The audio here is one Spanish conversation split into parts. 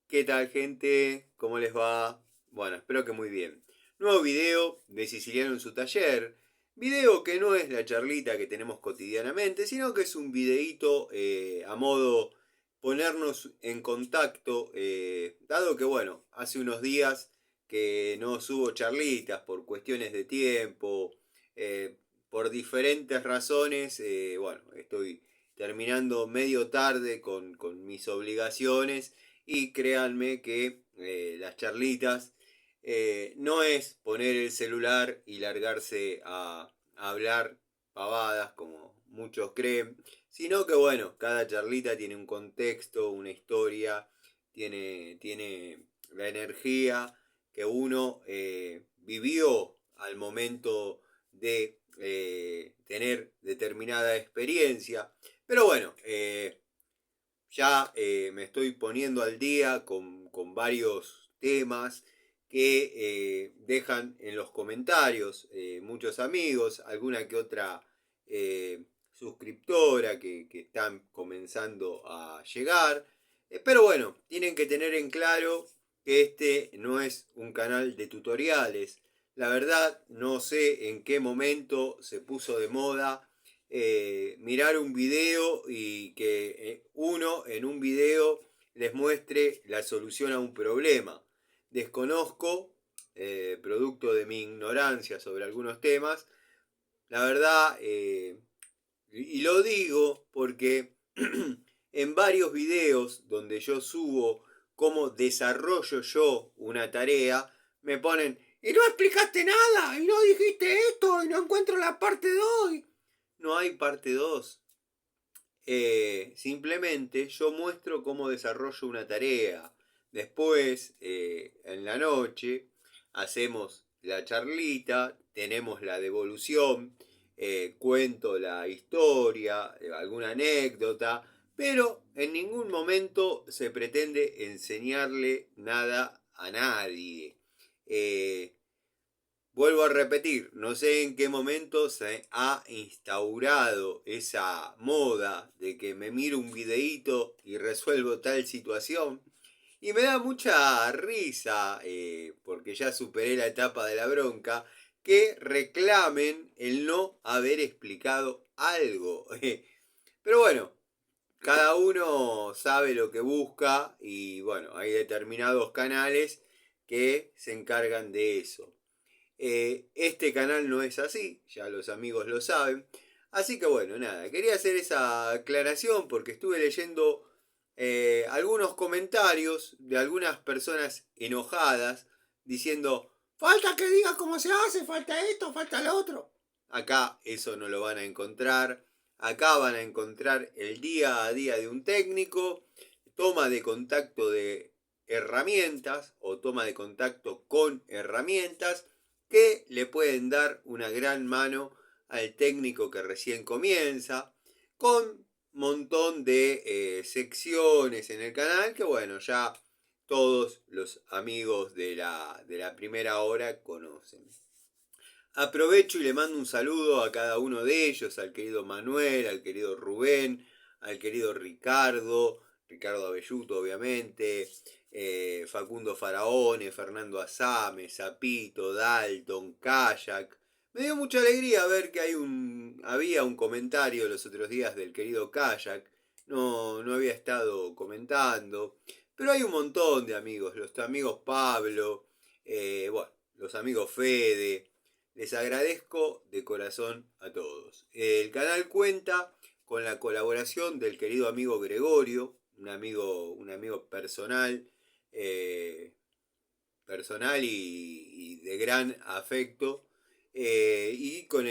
¿Qué tal, gente? ¿Cómo les va? Bueno, espero que muy bien. Nuevo video de Siciliano en su taller. Video que no es la charlita que tenemos cotidianamente, sino que es un videíto a modo ponernos en contacto, dado que, bueno, hace unos días que no subo charlitas por cuestiones de tiempo, eh, por diferentes razones, bueno, estoy terminando medio tarde con mis obligaciones y créanme que las charlitas no es poner el celular y largarse a hablar pavadas como muchos creen, sino que bueno, cada charlita tiene un contexto, una historia, tiene la energía que uno vivió al momento de tener determinada experiencia. Pero bueno, ya me estoy poniendo al día con varios temas que dejan en los comentarios muchos amigos, alguna que otra eh, suscriptora que están comenzando a llegar. Pero bueno, tienen que tener en claro que este no es un canal de tutoriales. La verdad, no sé en qué momento se puso de moda mirar un video y que uno en un video les muestre la solución a un problema. Desconozco, producto de mi ignorancia sobre algunos temas, la verdad, y lo digo porque en varios videos donde yo subo cómo desarrollo yo una tarea, me ponen, y no explicaste nada, y no dijiste esto, y no encuentro la parte 2. No hay parte 2. Simplemente yo muestro cómo desarrollo una tarea. Después, en la noche, hacemos la charlita, tenemos la devolución, cuento la historia, alguna anécdota, pero en ningún momento se pretende enseñarle nada a nadie. Eh, Vuelvo a repetir, no sé en qué momento se ha instaurado esa moda de que me miro un videíto y resuelvo tal situación. Y me da mucha risa, porque ya superé la etapa de la bronca, que reclamen el no haber explicado algo. Pero bueno, cada uno sabe lo que busca y bueno, hay determinados canales que se encargan de eso. Este canal no es así, ya los amigos lo saben. Así que bueno, nada, quería hacer esa aclaración porque estuve leyendo algunos comentarios de algunas personas enojadas diciendo, falta que digas cómo se hace, falta esto, falta lo otro. Acá eso no lo van a encontrar. Acá van a encontrar el día a día de un técnico, toma de contacto de herramientas o toma de contacto con herramientas que le pueden dar una gran mano al técnico que recién comienza, con montón de secciones en el canal que bueno, ya todos los amigos de la primera hora conocen. Aprovecho y le mando un saludo a cada uno de ellos, al querido Manuel, al querido Rubén, al querido Ricardo Abelluto obviamente, Facundo Faraone, Fernando Asame, Zapito, Dalton, Kayak. Me dio mucha alegría ver que había un comentario los otros días del querido Kayak. No había estado comentando. Pero hay un montón de amigos. Los amigos Pablo. Bueno, los amigos Fede. Les agradezco de corazón a todos. El canal cuenta con la colaboración del querido amigo Gregorio, un amigo personal y de gran afecto, y con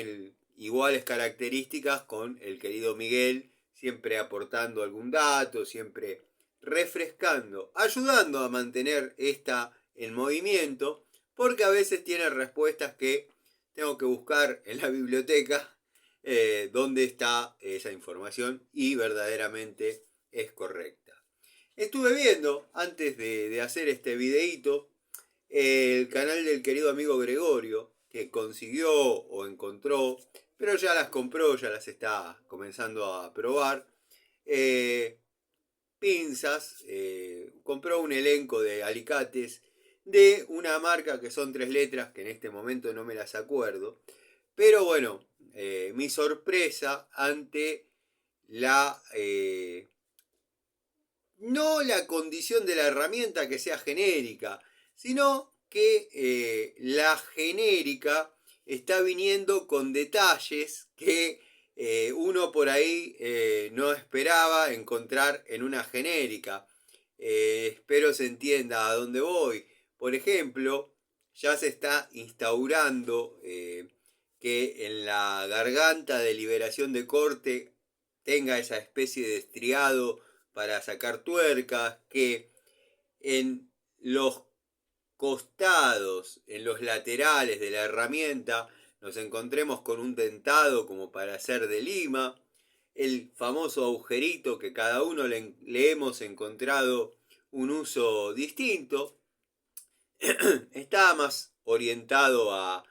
iguales características con el querido Miguel, siempre aportando algún dato, siempre refrescando, ayudando a mantener esta en movimiento, porque a veces tiene respuestas que tengo que buscar en la biblioteca dónde está esa información y verdaderamente es correcta. Estuve viendo, antes de hacer este videíto, el canal del querido amigo Gregorio, que consiguió o encontró, pero ya las compró, ya las está comenzando a probar. eh, pinzas, compró un elenco de alicates de una marca que son 3 letras, que en este momento no me las acuerdo. Pero bueno, mi sorpresa ante la... no la condición de la herramienta que sea genérica, sino que la genérica está viniendo con detalles que uno por ahí no esperaba encontrar en una genérica. Espero se entienda a dónde voy. Por ejemplo, ya se está instaurando que en la garganta de liberación de corte tenga esa especie de estriado para sacar tuercas, que en los costados, en los laterales de la herramienta, nos encontremos con un dentado como para hacer de lima, el famoso agujerito que cada uno le hemos encontrado un uso distinto. Está más orientado a,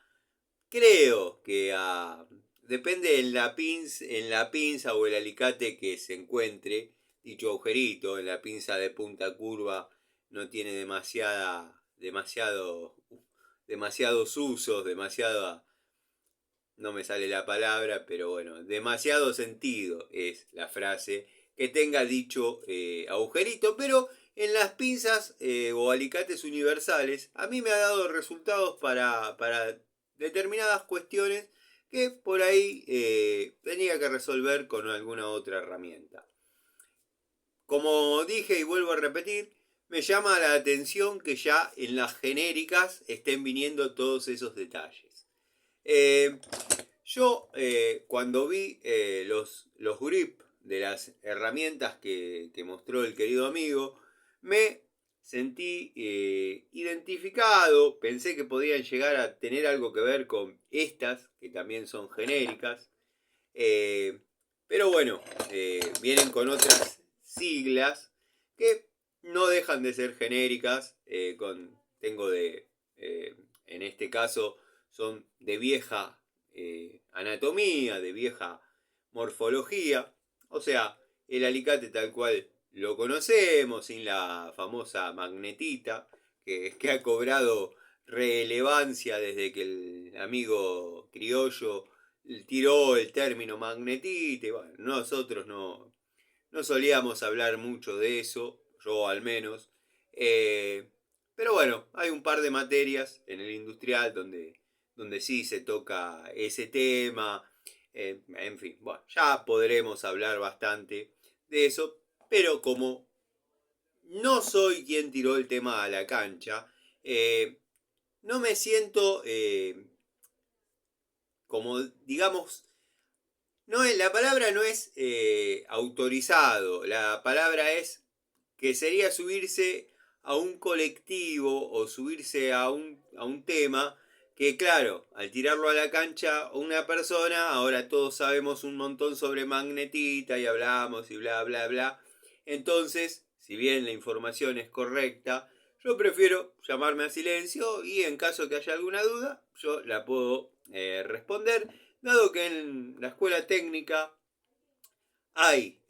creo que a, depende en la pinza o el alicate que se encuentre dicho agujerito. En la pinza de punta curva no tiene demasiados usos, no me sale la palabra, pero bueno, demasiado sentido es la frase que tenga dicho agujerito. Pero en las pinzas o alicates universales a mí me ha dado resultados para determinadas cuestiones que por ahí tenía que resolver con alguna otra herramienta. Como dije y vuelvo a repetir, me llama la atención que ya en las genéricas estén viniendo todos esos detalles. Yo cuando vi los grip de las herramientas que mostró el querido amigo, me sentí identificado, pensé que podían llegar a tener algo que ver con estas, que también son genéricas, pero bueno, vienen con otras siglas que no dejan de ser genéricas, en este caso son de vieja anatomía, de vieja morfología, o sea, el alicate tal cual lo conocemos, sin la famosa magnetita, que ha cobrado relevancia desde que el amigo criollo tiró el término magnetita. Y bueno, nosotros no solíamos hablar mucho de eso, yo al menos. Pero bueno, hay un par de materias en el industrial donde sí se toca ese tema. En fin, bueno, ya podremos hablar bastante de eso. Pero como no soy quien tiró el tema a la cancha, no me siento como, digamos, la palabra no es autorizado, la palabra es que sería subirse a un colectivo o subirse a un tema que, claro, al tirarlo a la cancha una persona, ahora todos sabemos un montón sobre magnetita y hablamos y bla, bla, bla. Entonces, si bien la información es correcta, yo prefiero llamarme a silencio y en caso que haya alguna duda, yo la puedo responder, dado que en la escuela técnica hay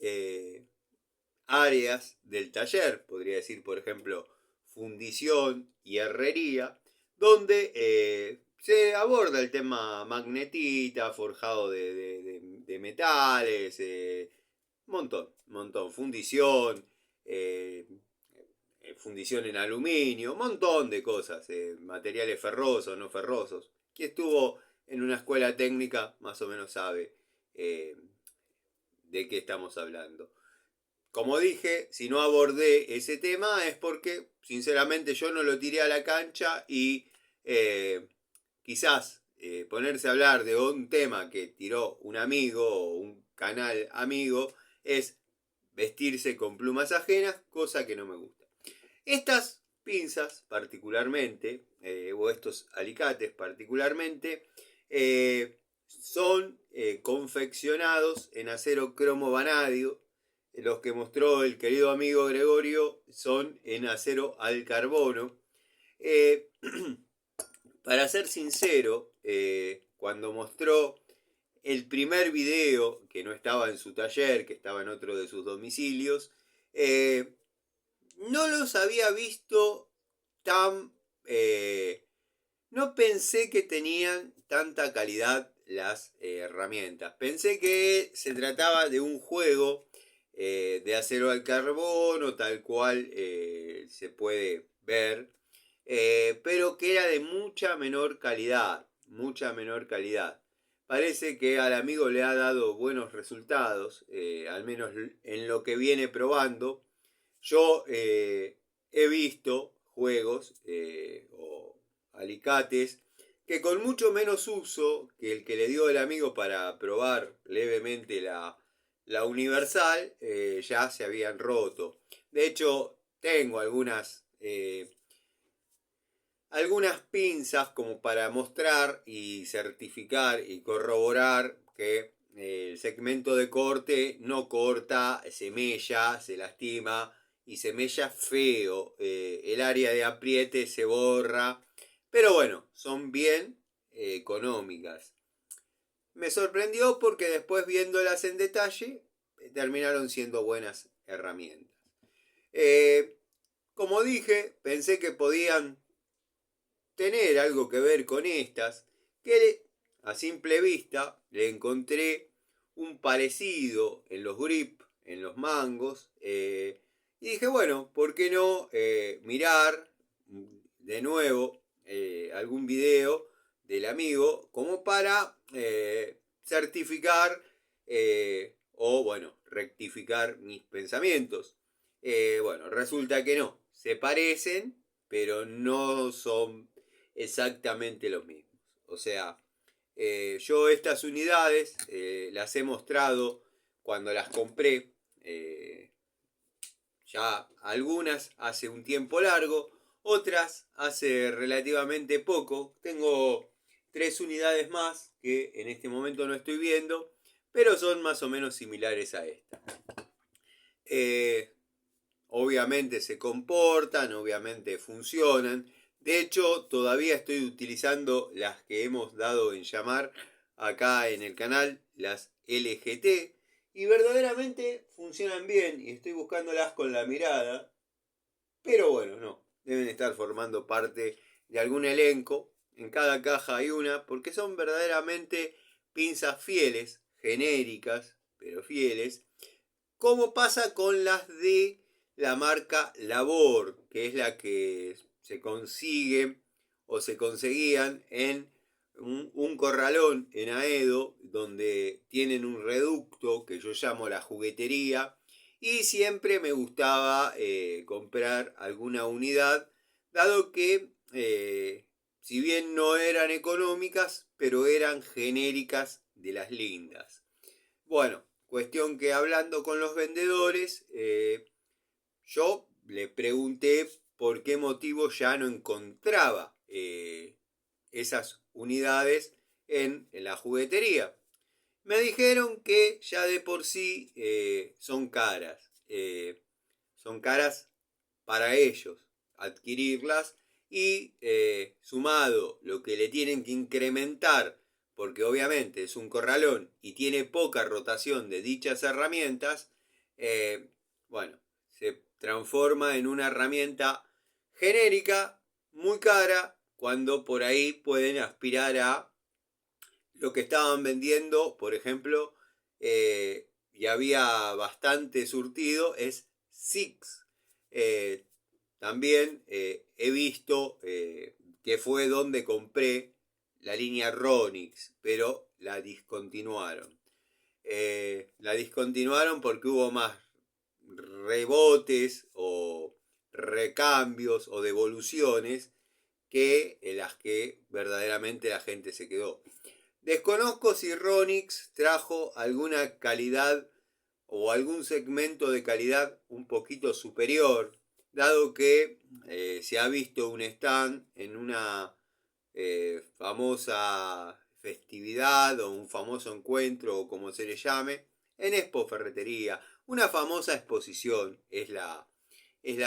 áreas del taller, podría decir por ejemplo fundición y herrería, donde se aborda el tema magnetita, forjado de metales, montón, fundición, fundición en aluminio, un montón de cosas, materiales ferrosos, no ferrosos. Quien estuvo en una escuela técnica más o menos sabe de qué estamos hablando. Como dije, si no abordé ese tema es porque sinceramente yo no lo tiré a la cancha y quizás ponerse a hablar de un tema que tiró un amigo o un canal amigo es vestirse con plumas ajenas, cosa que no me gusta. Estas pinzas particularmente, o estos alicates particularmente, son confeccionados en acero cromo vanadio. Los que mostró el querido amigo Gregorio son en acero al carbono. Para ser sincero, cuando mostró el primer video, que no estaba en su taller, que estaba en otro de sus domicilios, No los había visto tan... no pensé que tenían tanta calidad las herramientas. Pensé que se trataba de un juego de acero al carbono, tal cual se puede ver, pero que era de mucha menor calidad, mucha menor calidad. Parece que al amigo le ha dado buenos resultados, al menos en lo que viene probando. Yo he visto juegos o alicates que con mucho menos uso que el que le dio el amigo para probar levemente la universal, ya se habían roto. De hecho, tengo algunas pinzas como para mostrar y certificar y corroborar que el segmento de corte no corta, se mella, se lastima y se mella feo. El área de apriete se borra. Pero bueno, son bien económicas. Me sorprendió porque después viéndolas en detalle terminaron siendo buenas herramientas. Como dije, pensé que podían tener algo que ver con estas, que a simple vista le encontré un parecido en los grip, en los mangos, y dije, bueno, ¿por qué no mirar de nuevo algún video del amigo como para certificar o, bueno, rectificar mis pensamientos? Bueno, resulta que no, se parecen, pero no son exactamente los mismos. O sea, yo estas unidades las he mostrado cuando las compré, ya algunas hace un tiempo largo, otras hace relativamente poco. Tengo 3 unidades más que en este momento no estoy viendo, pero son más o menos similares a esta. Obviamente se comportan, obviamente funcionan. De hecho, todavía estoy utilizando las que hemos dado en llamar acá en el canal, las LGT, y verdaderamente funcionan bien y estoy buscándolas con la mirada, pero bueno, no, deben estar formando parte de algún elenco. En cada caja hay una, porque son verdaderamente pinzas fieles, genéricas, pero fieles, como pasa con las de la marca Labor, que es la que se consigue o se conseguían en un corralón en Aedo, donde tienen un reducto que yo llamo la juguetería, y siempre me gustaba comprar alguna unidad, dado que si bien no eran económicas, pero eran genéricas de las lindas. Bueno, cuestión que hablando con los vendedores, yo le pregunté por qué motivo ya no encontraba esas unidades en la juguetería. Me dijeron que ya de por sí son caras. Son caras para ellos adquirirlas y sumado lo que le tienen que incrementar, porque obviamente es un corralón y tiene poca rotación de dichas herramientas, bueno, se transforma en una herramienta genérica, muy cara, cuando por ahí pueden aspirar a lo que estaban vendiendo, por ejemplo, y había bastante surtido, es Six. También he visto que fue donde compré la línea Ronix, pero la discontinuaron. La discontinuaron porque hubo más rebotes o recambios o devoluciones que las que verdaderamente la gente se quedó. Desconozco si Ronix trajo alguna calidad o algún segmento de calidad un poquito superior, dado que se ha visto un stand en una famosa festividad o un famoso encuentro o como se le llame, en Expo Ferretería. Una famosa exposición es la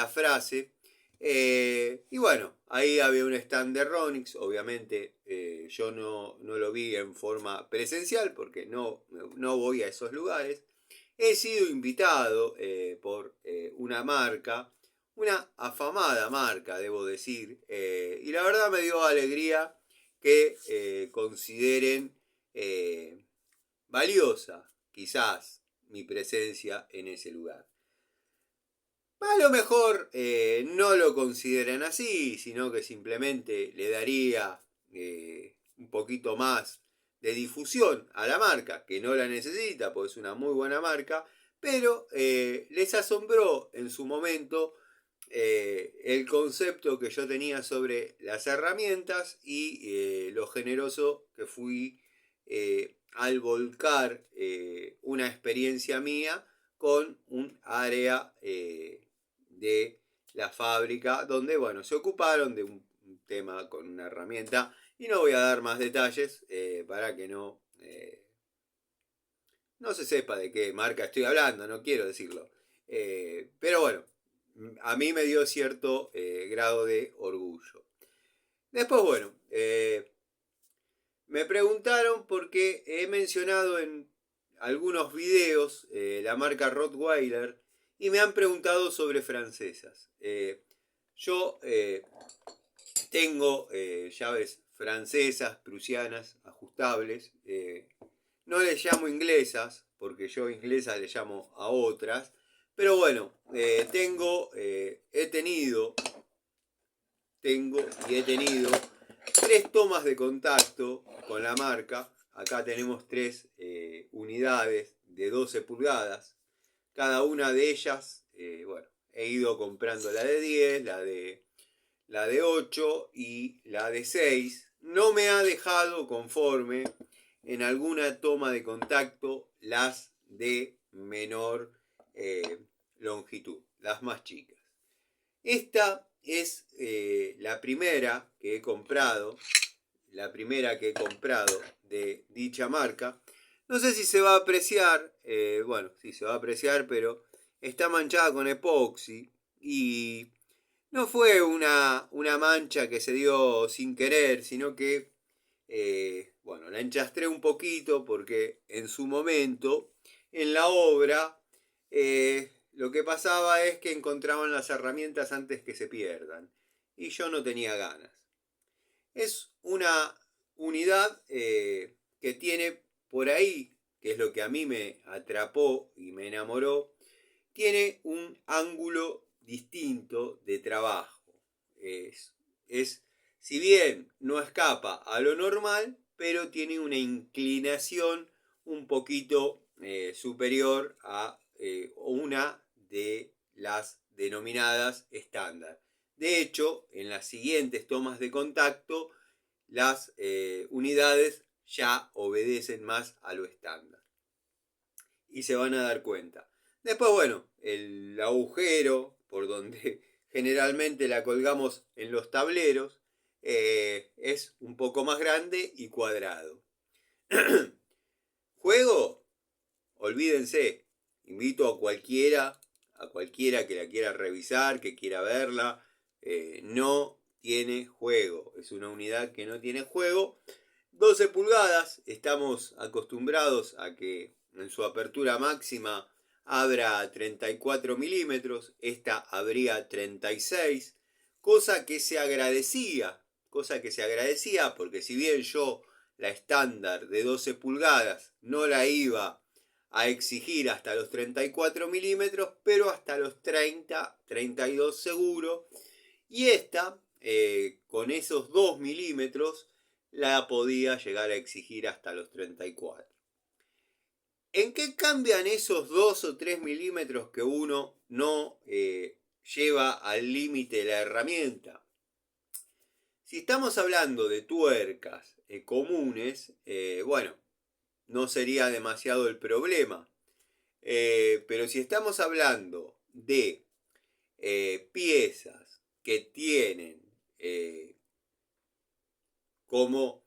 frase. Y bueno, ahí había un stand de Ronix, obviamente yo no lo vi en forma presencial porque no voy a esos lugares. he sido invitado por una marca, una afamada marca, debo decir, y la verdad me dio alegría que consideren valiosa, quizás, mi presencia en ese lugar. A lo mejor no lo consideran así, sino que simplemente le daría un poquito más de difusión a la marca, que no la necesita, porque es una muy buena marca, pero les asombró en su momento el concepto que yo tenía sobre las herramientas y lo generoso que fui al volcar una experiencia mía con un área de la fábrica donde, bueno, se ocuparon de un tema con una herramienta y no voy a dar más detalles para que no se sepa de qué marca estoy hablando, no quiero decirlo. Pero bueno, a mí me dio cierto grado de orgullo. Después, bueno, me preguntaron porque he mencionado en algunos videos la marca Rottweiler y me han preguntado sobre francesas. Yo tengo llaves francesas, prusianas, ajustables. No les llamo inglesas, porque yo inglesas le llamo a otras. Pero bueno, he tenido 3 tomas de contacto con la marca. Acá tenemos 3 unidades de 12 pulgadas. Cada una de ellas, bueno, he ido comprando la de 10, la de 8 y la de 6. No me ha dejado conforme en alguna toma de contacto las de menor longitud, las más chicas. Esta es la primera que he comprado de dicha marca. No sé si se va a apreciar, bueno, sí se va a apreciar, pero está manchada con epoxi y no fue una mancha que se dio sin querer, sino que, bueno, la enchastré un poquito porque en su momento, en la obra, lo que pasaba es que encontraban las herramientas antes que se pierdan. Y yo no tenía ganas. Es una unidad que tiene por ahí, que es lo que a mí me atrapó y me enamoró, tiene un ángulo distinto de trabajo. Si bien no escapa a lo normal, pero tiene una inclinación un poquito superior a una de las denominadas estándar. De hecho, en las siguientes tomas de contacto, las unidades ya obedecen más a lo estándar. Y se van a dar cuenta. Después, bueno, el agujero por donde generalmente la colgamos en los tableros es un poco más grande y cuadrado. Juego, olvídense, invito a cualquiera que la quiera revisar, que quiera verla, no tiene juego, es una unidad que no tiene juego. 12 pulgadas, estamos acostumbrados a que en su apertura máxima abra 34 milímetros, esta abría 36, cosa que se agradecía porque si bien yo la estándar de 12 pulgadas no la iba a exigir hasta los 34 milímetros, pero hasta los 30, 32 seguro, y esta con esos 2 milímetros la podía llegar a exigir hasta los 34. ¿En qué cambian esos 2 o 3 milímetros que uno no lleva al límite la herramienta? Si estamos hablando de tuercas comunes, bueno, no sería demasiado el problema. Pero si estamos hablando de piezas que tienen como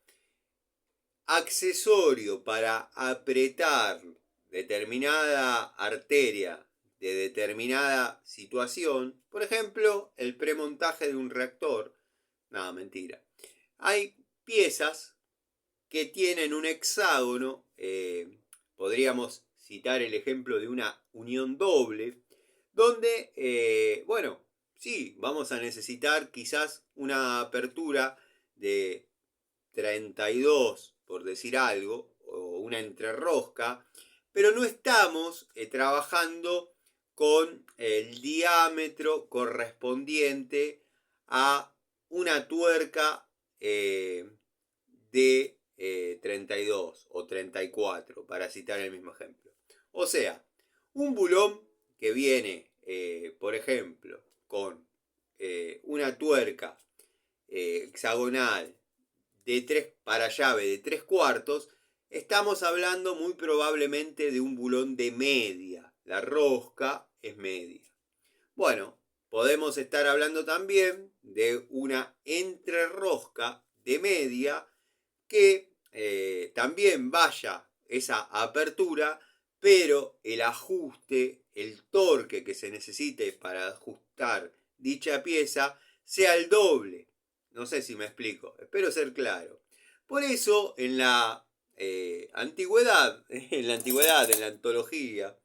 accesorio para apretar determinada arteria de determinada situación, por ejemplo, el premontaje de un reactor, no, mentira. Hay piezas que tienen un hexágono, podríamos citar el ejemplo de una unión doble, donde, bueno, sí, vamos a necesitar quizás una apertura de 32, por decir algo, o una entrerrosca, pero no estamos trabajando con el diámetro correspondiente a una tuerca de 32 o 34, para citar el mismo ejemplo. O sea, un bulón que viene, por ejemplo, con una tuerca hexagonal de 3 para llave de 3 cuartos, estamos hablando muy probablemente de un bulón de media. La rosca es media. Bueno, podemos estar hablando también de una entrerrosca de media que también vaya esa apertura, pero el ajuste, el torque que se necesite para ajustar dicha pieza sea el doble. No sé si me explico, espero ser claro. Por eso en la antigüedad, en la antología,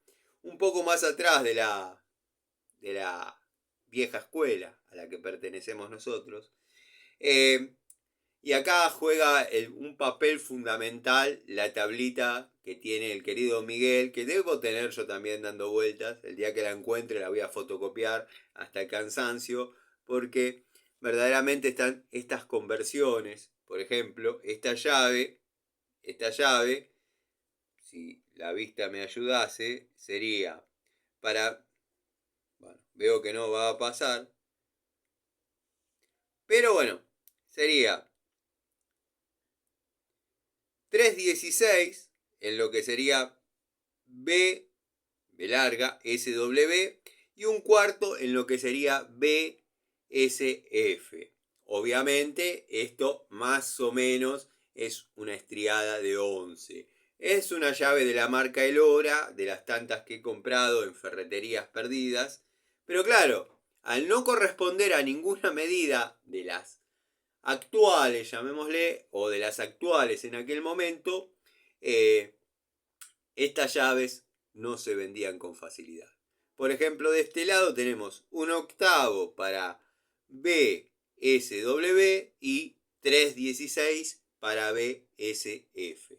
un poco más atrás de la vieja escuela a la que pertenecemos nosotros, y acá juega un papel fundamental la tablita que tiene el querido Miguel, que debo tener yo también dando vueltas. El día que la encuentre la voy a fotocopiar hasta el cansancio, porque verdaderamente están estas conversiones. Por ejemplo, esta llave, si la vista me ayudase, sería para... Bueno, veo que no va a pasar. Pero bueno, sería 316 en lo que sería B larga, SW, y un cuarto en lo que sería BSF. Obviamente esto más o menos es una estriada de 11. Es una llave de la marca Elora, de las tantas que he comprado en ferreterías perdidas. Pero claro, al no corresponder a ninguna medida de las actuales, llamémosle, o de las actuales en aquel momento, estas llaves no se vendían con facilidad. Por ejemplo, de este lado tenemos un octavo para BSW y 316 para BSF.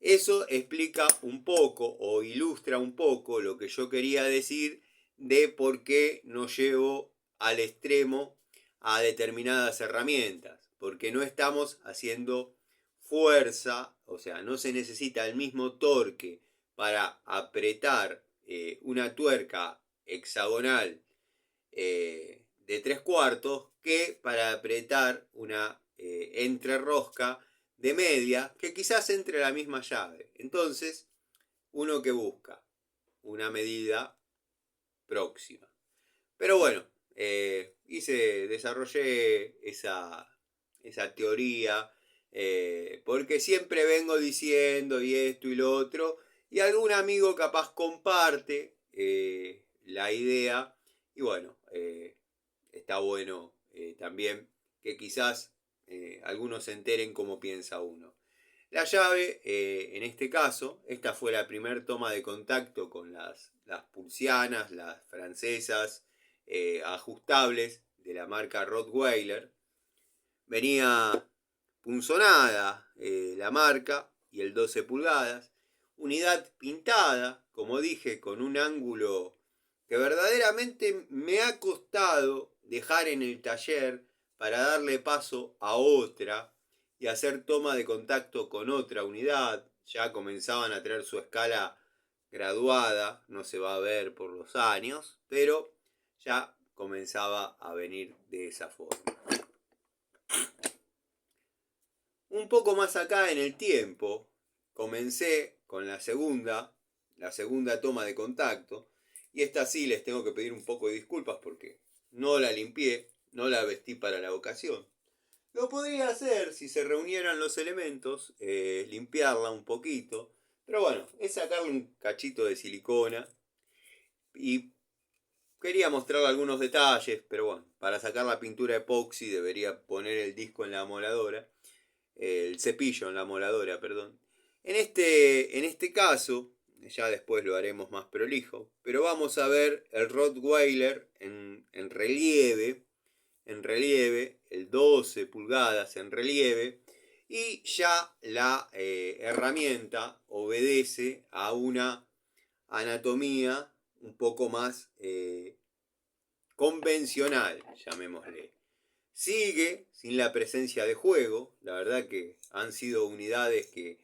Eso explica un poco o ilustra un poco lo que yo quería decir de por qué no llevo al extremo a determinadas herramientas. Porque no estamos haciendo fuerza, o sea, no se necesita el mismo torque para apretar una tuerca hexagonal de 3 cuartos que para apretar una entrerrosca de media que quizás entre la misma llave. Entonces, uno que busca una medida próxima. Pero bueno, desarrollé esa teoría, porque siempre vengo diciendo y esto y lo otro, y algún amigo capaz comparte la idea, y bueno, está bueno también que quizás algunos se enteren cómo piensa uno. La llave, en este caso, esta fue la primera toma de contacto con las pulsianas, las francesas, ajustables de la marca Rottweiler. Venía punzonada la marca y el 12 pulgadas. Unidad pintada, como dije, con un ángulo que verdaderamente me ha costado dejar en el taller para darle paso a otra y hacer toma de contacto con otra unidad. Ya comenzaban a tener su escala graduada, no se va a ver por los años, pero ya comenzaba a venir de esa forma. Un poco más acá en el tiempo, comencé con la segunda toma de contacto, y esta sí les tengo que pedir un poco de disculpas porque no la limpié, no la vestí para la ocasión. Lo podría hacer si se reunieran los elementos, limpiarla un poquito, pero bueno, es sacarle un cachito de silicona y quería mostrarle algunos detalles, pero bueno, para sacar la pintura epoxi debería poner el disco en la amoladora, el cepillo en la amoladora, perdón. En este caso, ya después lo haremos más prolijo, pero vamos a ver el Rottweiler en relieve, el 12 pulgadas en relieve, y ya la herramienta obedece a una anatomía un poco más convencional, llamémosle. Sigue sin la presencia de juego, la verdad que han sido unidades que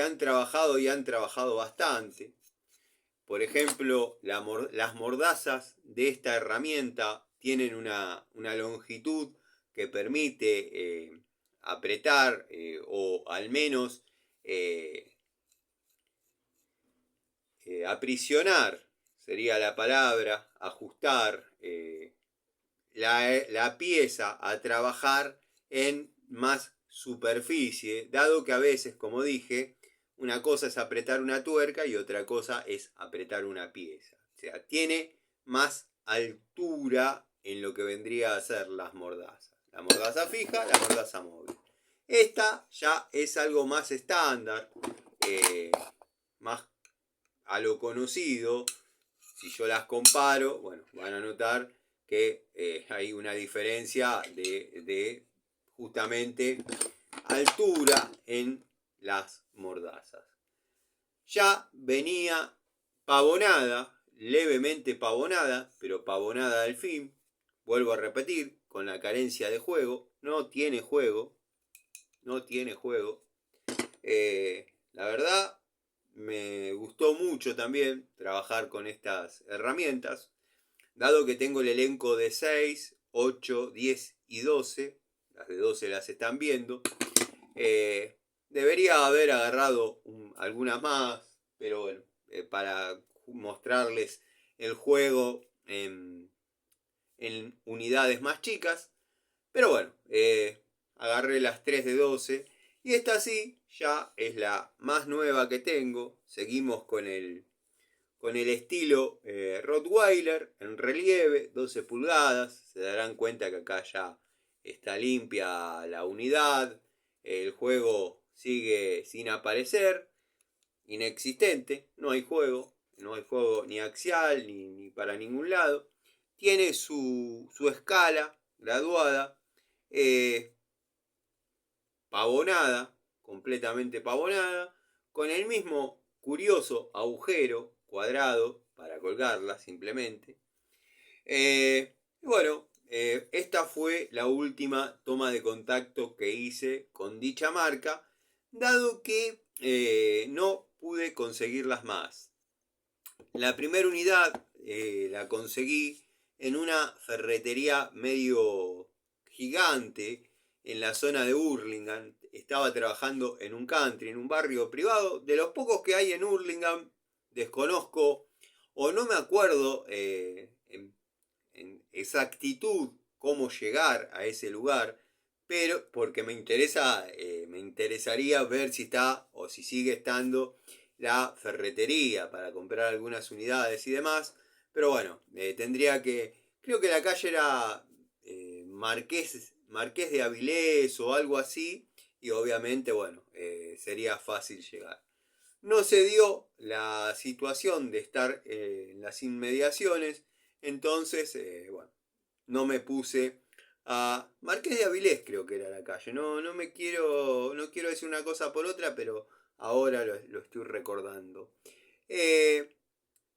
han trabajado y han trabajado bastante. Por ejemplo, las mordazas de esta herramienta tienen una longitud que permite apretar o al menos aprisionar, sería la palabra, ajustar la pieza a trabajar en más superficie, dado que a veces, como dije, una cosa es apretar una tuerca y otra cosa es apretar una pieza. O sea, tiene más altura en lo que vendría a ser las mordazas. La mordaza fija, la mordaza móvil. Esta ya es algo más estándar, más a lo conocido. Si yo las comparo, bueno, van a notar que hay una diferencia de justamente altura en las mordazas. Ya venía pavonada, levemente pavonada, pero pavonada al fin. Vuelvo a repetir, con la carencia de juego, no tiene juego. La verdad, me gustó mucho también trabajar con estas herramientas, dado que tengo el elenco de 6, 8, 10 y 12, las de 12 las están viendo. Debería haber agarrado algunas más, pero bueno, para mostrarles el juego en unidades más chicas. Pero bueno, agarré las 3 de 12 y esta sí ya es la más nueva que tengo. Seguimos con el estilo Rottweiler en relieve, 12 pulgadas. Se darán cuenta que acá ya está limpia la unidad. El juego sigue sin aparecer, inexistente. No hay juego ni axial ni para ningún lado. Tiene su escala graduada, pavonada, completamente pavonada, con el mismo curioso agujero cuadrado para colgarla simplemente. Bueno, esta fue la última toma de contacto que hice con dicha marca, dado que no pude conseguirlas más. La primera unidad la conseguí en una ferretería medio gigante en la zona de Hurlingham. Estaba trabajando en un country, en un barrio privado, de los pocos que hay en Hurlingham. Desconozco o no me acuerdo en exactitud cómo llegar a ese lugar, pero porque me interesaría ver si está o si sigue estando la ferretería para comprar algunas unidades y demás. Pero bueno, tendría que, creo que la calle era Marqués de Avilés o algo así, y obviamente, bueno, sería fácil llegar. No se dio la situación de estar en las inmediaciones, entonces, bueno, no me puse a Marqués de Avilés, creo que era la calle. No quiero decir una cosa por otra, pero ahora lo estoy recordando.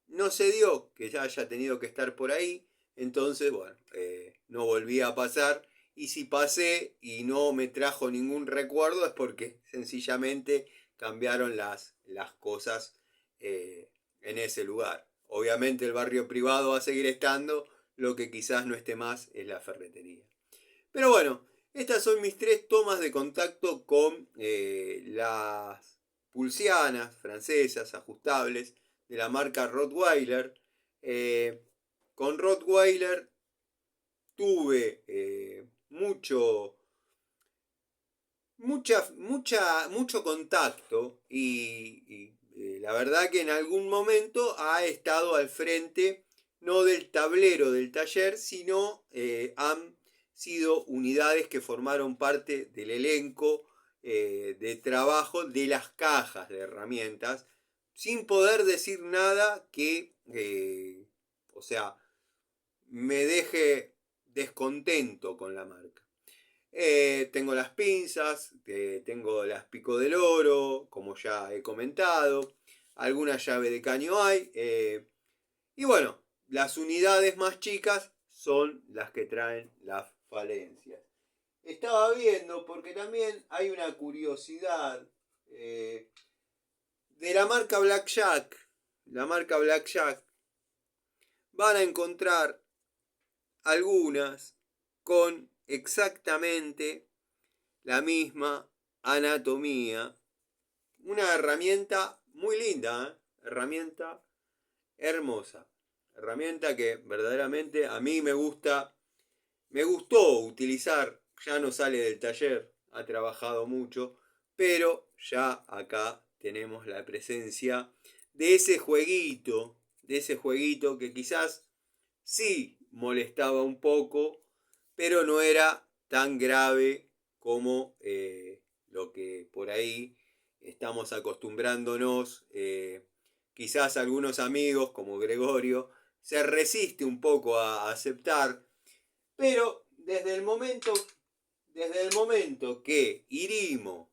No se dio que ya haya tenido que estar por ahí, entonces, bueno, no volví a pasar. Y si pasé y no me trajo ningún recuerdo es porque sencillamente cambiaron las cosas en ese lugar. Obviamente el barrio privado va a seguir estando, lo que quizás no esté más es la ferretería. Pero bueno, estas son mis 3 tomas de contacto con las pulsianas francesas ajustables de la marca Rottweiler. Con Rottweiler tuve mucho contacto y la verdad que en algún momento ha estado al frente no del tablero del taller, sino han sido unidades que formaron parte del elenco de trabajo de las cajas de herramientas. sin poder decir nada que, o sea, me deje descontento con la marca. Tengo las pinzas, tengo las Pico del Oro, como ya he comentado, alguna llave de caño hay, y bueno, las unidades más chicas son las que traen las falencias. Estaba viendo, porque también hay una curiosidad de la marca Blackjack. La marca Blackjack van a encontrar algunas con exactamente la misma anatomía. Una herramienta muy linda, herramienta hermosa. Herramienta que verdaderamente a mí me gustó utilizar. Ya no sale del taller, ha trabajado mucho, pero ya acá tenemos la presencia de ese jueguito que quizás sí molestaba un poco, pero no era tan grave como lo que por ahí estamos acostumbrándonos. Quizás algunos amigos como Gregorio se resiste un poco a aceptar, pero desde el momento que Irimo,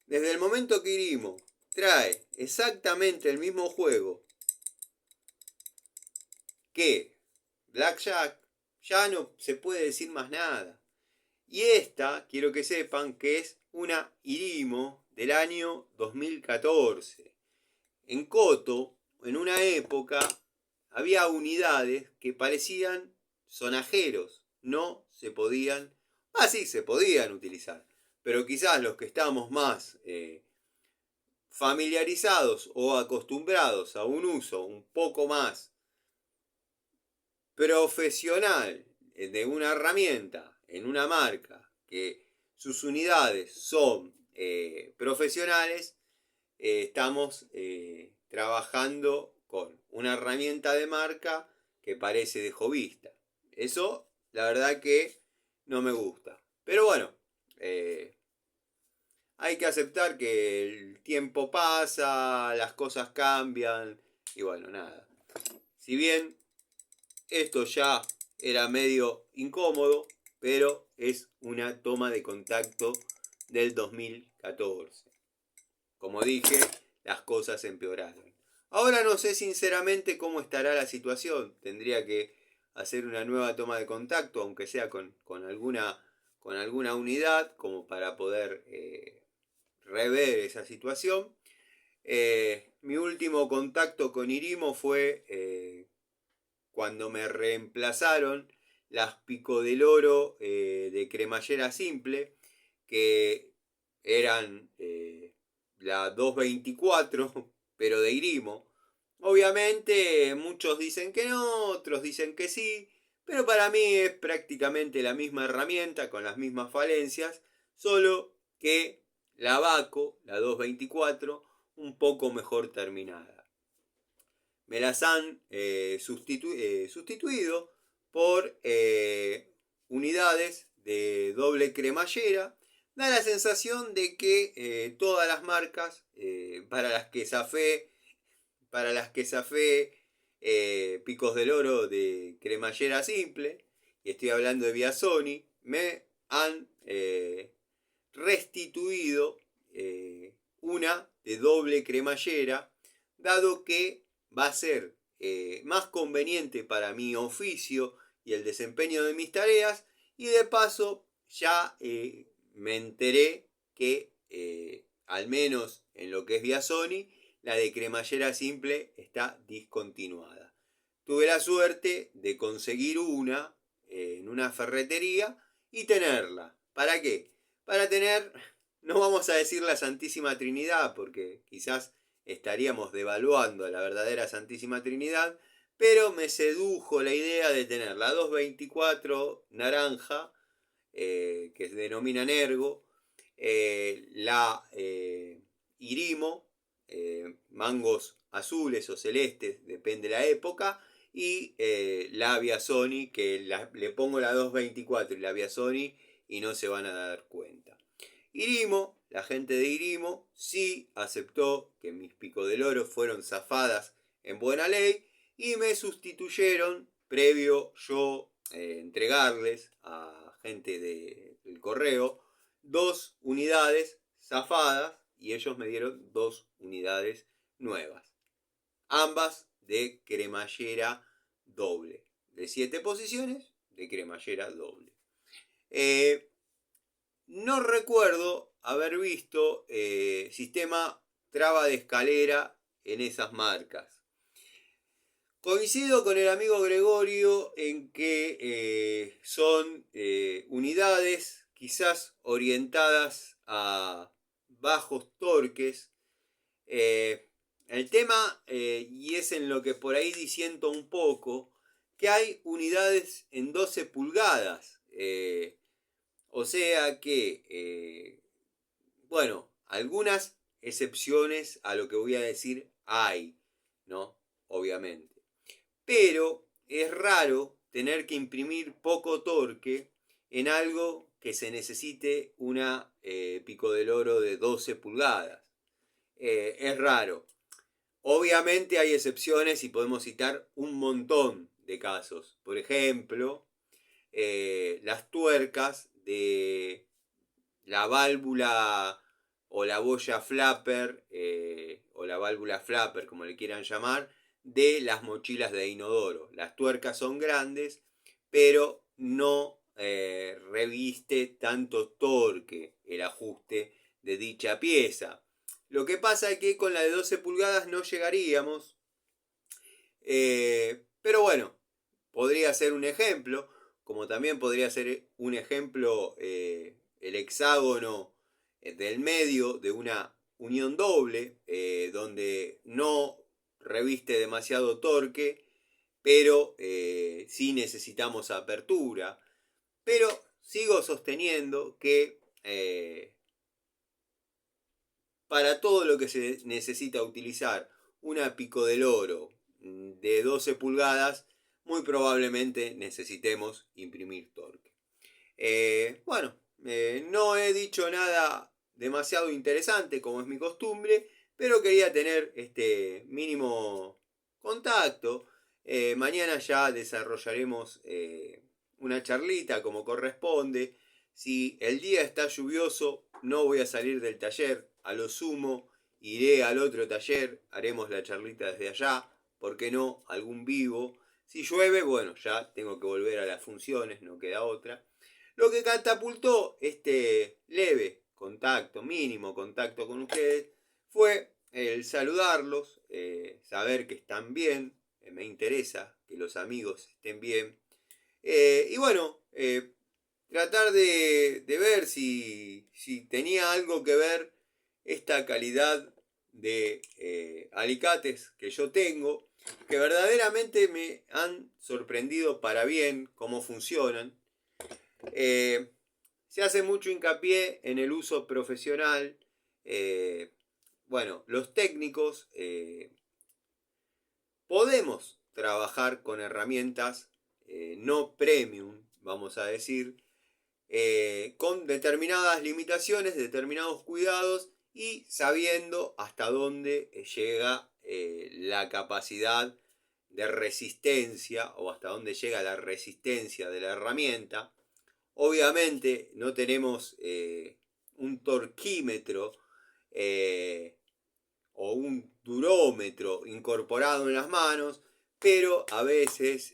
desde el momento que Irimo trae exactamente el mismo juego que Blackjack, ya no se puede decir más nada. Y esta, quiero que sepan que es una Irimo del año 2014. En Coto, en una época, había unidades que parecían sonajeros, no se podían, sí se podían utilizar, pero quizás los que estamos más familiarizados o acostumbrados a un uso un poco más profesional de una herramienta en una marca que sus unidades son profesionales, estamos trabajando con una herramienta de marca que parece de jovista. Eso, la verdad que no me gusta. Pero bueno, hay que aceptar que el tiempo pasa, las cosas cambian y bueno, nada. Si bien esto ya era medio incómodo, pero es una toma de contacto del 2014. Como dije, las cosas empeoraron. Ahora no sé sinceramente cómo estará la situación. Tendría que hacer una nueva toma de contacto, aunque sea con alguna unidad, como para poder rever esa situación. Mi último contacto con Irimo fue cuando me reemplazaron las Pico del Oro de cremallera simple, que eran la 224, pero de Irimo. Obviamente muchos dicen que no, otros dicen que sí, pero para mí es prácticamente la misma herramienta con las mismas falencias, solo que la Baco, la 224, un poco mejor terminada. Me las han sustituido por unidades de doble cremallera. Da la sensación de que todas las marcas para las que zafé Picos del Oro de cremallera simple, y estoy hablando de Biasoni, me han restituido una de doble cremallera, dado que va a ser más conveniente para mi oficio y el desempeño de mis tareas, y de paso ya me enteré que al menos en lo que es Biasoni, la de cremallera simple está discontinuada. Tuve la suerte de conseguir una en una ferretería y tenerla. ¿Para qué? Para tener, no vamos a decir la Santísima Trinidad, porque quizás estaríamos devaluando a la verdadera Santísima Trinidad, pero me sedujo la idea de tener la 224 naranja, que se denomina Nergo, la Irimo, mangos azules o celestes, depende de la época, y la Biasoni, que le pongo la 224 y la Biasoni y no se van a dar cuenta. Irimo la gente de Irimo sí aceptó que mis pico del oro fueron zafadas en buena ley y me sustituyeron, previo yo entregarles a gente del correo 2 unidades zafadas y ellos me dieron 2 unidades nuevas. Ambas de cremallera doble. De 7 posiciones de cremallera doble. No recuerdo haber visto sistema traba de escalera en esas marcas. Coincido con el amigo Gregorio en que son unidades quizás orientadas a bajos torques. El tema, y es en lo que por ahí disiento un poco, que hay unidades en 12 pulgadas. O sea que, bueno, algunas excepciones a lo que voy a decir hay, ¿no? Obviamente. Pero es raro tener que imprimir poco torque en algo que se necesite una pico del oro de 12 pulgadas. Es raro. Obviamente hay excepciones y podemos citar un montón de casos. Por ejemplo, las tuercas de la válvula o la boya flapper o la válvula flapper, como le quieran llamar, de las mochilas de inodoro. Las tuercas son grandes, pero no reviste tanto torque el ajuste de dicha pieza. Lo que pasa es que con la de 12 pulgadas no llegaríamos, pero bueno, podría ser un ejemplo, como también podría ser un ejemplo el hexágono del medio de una unión doble, donde no reviste demasiado torque, pero sí necesitamos apertura. Pero sigo sosteniendo que para todo lo que se necesita utilizar una pico del oro de 12 pulgadas, muy probablemente necesitemos imprimir torque. Bueno, no he dicho nada demasiado interesante como es mi costumbre, pero quería tener este mínimo contacto. Mañana ya desarrollaremos una charlita como corresponde. Si el día está lluvioso, no voy a salir del taller. A lo sumo, iré al otro taller, haremos la charlita desde allá. ¿Por qué no? Algún vivo. Si llueve, bueno, ya tengo que volver a las funciones, no queda otra. Lo que catapultó este leve contacto, mínimo contacto con ustedes, fue el saludarlos, saber que están bien, me interesa que los amigos estén bien. Y bueno, tratar de ver si tenía algo que ver esta calidad de alicates que yo tengo, que verdaderamente me han sorprendido para bien cómo funcionan. Se hace mucho hincapié en el uso profesional. Bueno, los técnicos podemos trabajar con herramientas no premium, vamos a decir, con determinadas limitaciones, determinados cuidados y sabiendo hasta dónde llega la capacidad de resistencia o hasta dónde llega la resistencia de la herramienta. Obviamente no tenemos un torquímetro o un durómetro incorporado en las manos, pero a veces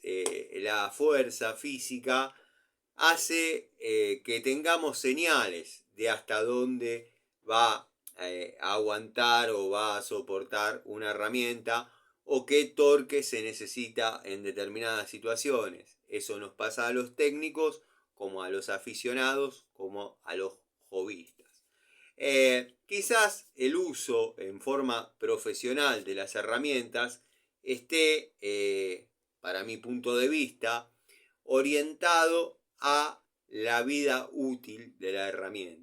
la fuerza física hace que tengamos señales de hasta dónde va a aguantar o va a soportar una herramienta o qué torque se necesita en determinadas situaciones. Eso nos pasa a los técnicos, como a los aficionados, como a los hobbyistas. Quizás el uso en forma profesional de las herramientas esté, para mi punto de vista, orientado a la vida útil de la herramienta.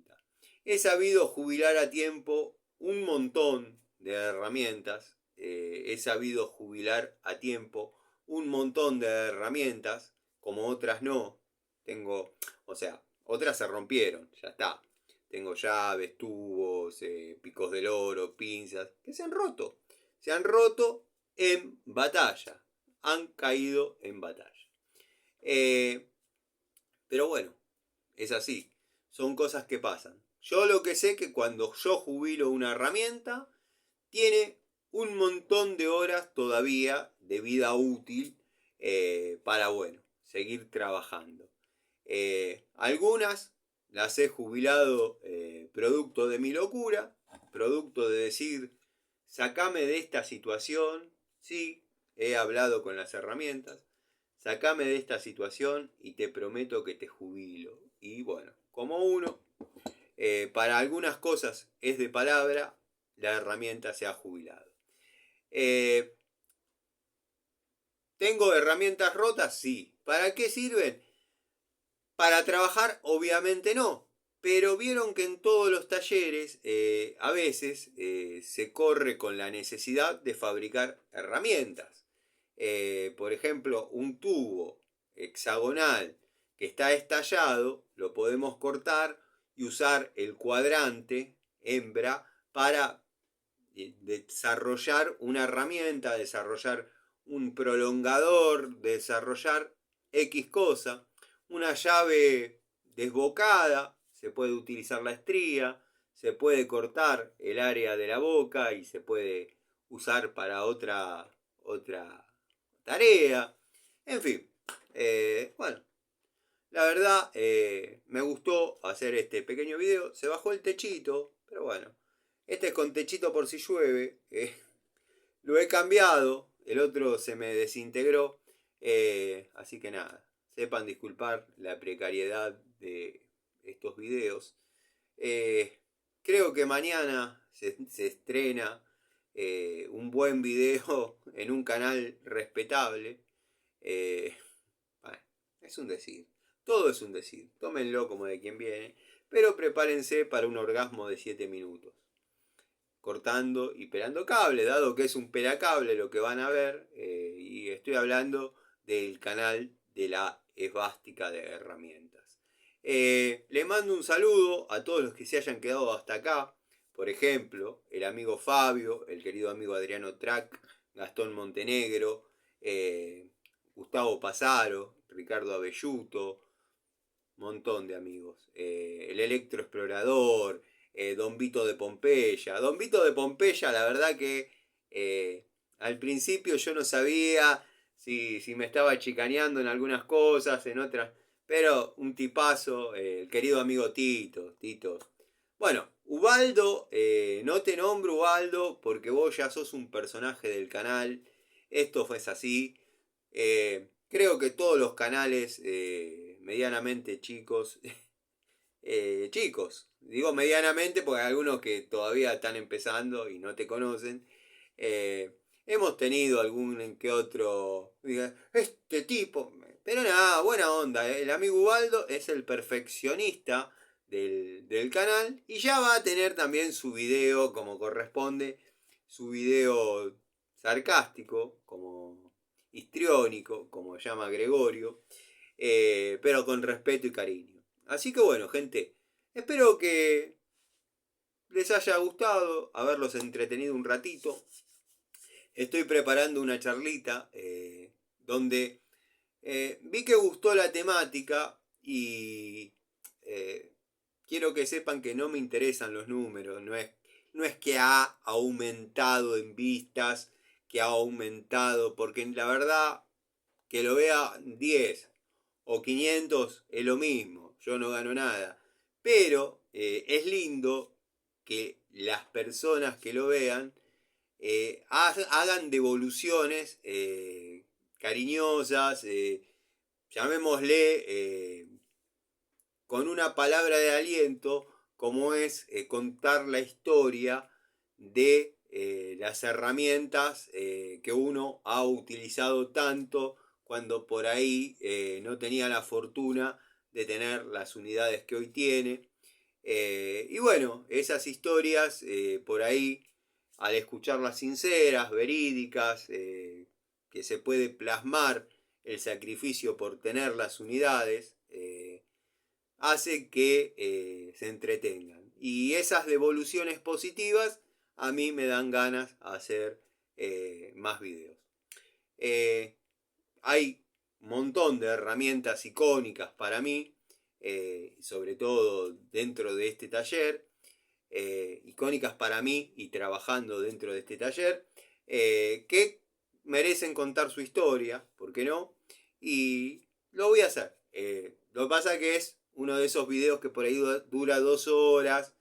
He sabido jubilar a tiempo un montón de herramientas, he sabido jubilar a tiempo un montón de herramientas, como otras no. Tengo, o sea, otras se rompieron, ya está. tengo llaves, tubos, picos del oro, pinzas, que se han roto. Se han roto en batalla. Han caído en batalla. Pero bueno, es así. Son cosas que pasan. Yo lo que sé que cuando yo jubilo una herramienta, tiene un montón de horas todavía de vida útil para, bueno, seguir trabajando. Algunas las he jubilado producto de mi locura, producto de decir, sacame de esta situación, sí, he hablado con las herramientas, sacame de esta situación y te prometo que te jubilo. Y bueno, como uno, para algunas cosas es de palabra, la herramienta se ha jubilado. ¿Tengo herramientas rotas? Sí. ¿Para qué sirven? Para trabajar, obviamente no. Pero vieron que en todos los talleres a veces se corre con la necesidad de fabricar herramientas. Por ejemplo, un tubo hexagonal que está estallado, lo podemos cortar y usar el cuadrante hembra para desarrollar una herramienta, desarrollar un prolongador, desarrollar X cosa, una llave desbocada, se puede utilizar la estría, se puede cortar el área de la boca y se puede usar para otra tarea. En fin, bueno, la verdad me gustó hacer este pequeño video. Se bajó el techito, pero bueno, este es con techito por si llueve. Lo he cambiado, el otro se me desintegró. Así que nada, sepan disculpar la precariedad de estos videos. Creo que mañana se estrena un buen video en un canal respetable. Bueno, es un decir. Todo es un decir. Tómenlo como de quien viene. Pero prepárense para un orgasmo de 7 minutos. Cortando y pelando cable, dado que es un pelacable lo que van a ver. Y estoy hablando del canal de la esvástica de herramientas. Le mando un saludo a todos los que se hayan quedado hasta acá. Por ejemplo, el amigo Fabio, el querido amigo Adriano Track, Gastón Montenegro, Gustavo Pasaro, Ricardo Abelluto, montón de amigos. El Electroexplorador, Don Vito de Pompeya. Don Vito de Pompeya, la verdad que al principio yo no sabía si me estaba chicaneando en algunas cosas, en otras. Pero un tipazo, el querido amigo Tito. Bueno, Ubaldo, no te nombro Ubaldo porque vos ya sos un personaje del canal. Esto fue así. Creo que todos los canales medianamente chicos, digo medianamente porque hay algunos que todavía están empezando y no te conocen, hemos tenido algún que otro, diga, este tipo, pero nada, buena onda, el amigo Ubaldo es el perfeccionista del canal y ya va a tener también su video como corresponde, su video sarcástico, como histriónico, como llama Gregorio, pero con respeto y cariño. Así que bueno, gente, espero que les haya gustado, haberlos entretenido un ratito. Estoy preparando una charlita donde vi que gustó la temática y quiero que sepan que no me interesan los números, no es que ha aumentado en vistas, que ha aumentado, porque la verdad que lo vea 10 o 500 es lo mismo, yo no gano nada. Pero es lindo que las personas que lo vean hagan devoluciones cariñosas, llamémosle con una palabra de aliento, como es contar la historia de las herramientas que uno ha utilizado tanto cuando por ahí no tenía la fortuna de tener las unidades que hoy tiene. Y bueno, esas historias por ahí, al escucharlas sinceras, verídicas, que se puede plasmar el sacrificio por tener las unidades, hace que se entretengan. Y esas devoluciones positivas a mí me dan ganas de hacer más videos. Hay un montón de herramientas icónicas para mí, sobre todo dentro de este taller, icónicas para mí y trabajando dentro de este taller, que merecen contar su historia, ¿por qué no? Y lo voy a hacer. Lo que pasa que es uno de esos videos que por ahí dura 2 horas,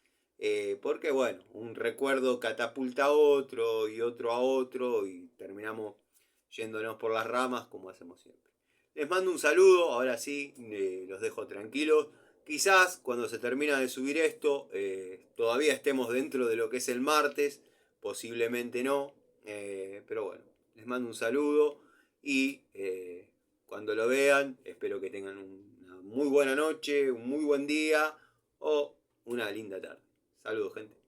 porque bueno, un recuerdo catapulta a otro y otro a otro y terminamos yéndonos por las ramas como hacemos siempre. Les mando un saludo, ahora sí, los dejo tranquilos. Quizás cuando se termina de subir esto, todavía estemos dentro de lo que es el martes, posiblemente no, pero bueno, les mando un saludo y cuando lo vean, espero que tengan una muy buena noche, un muy buen día o una linda tarde. Saludos, gente.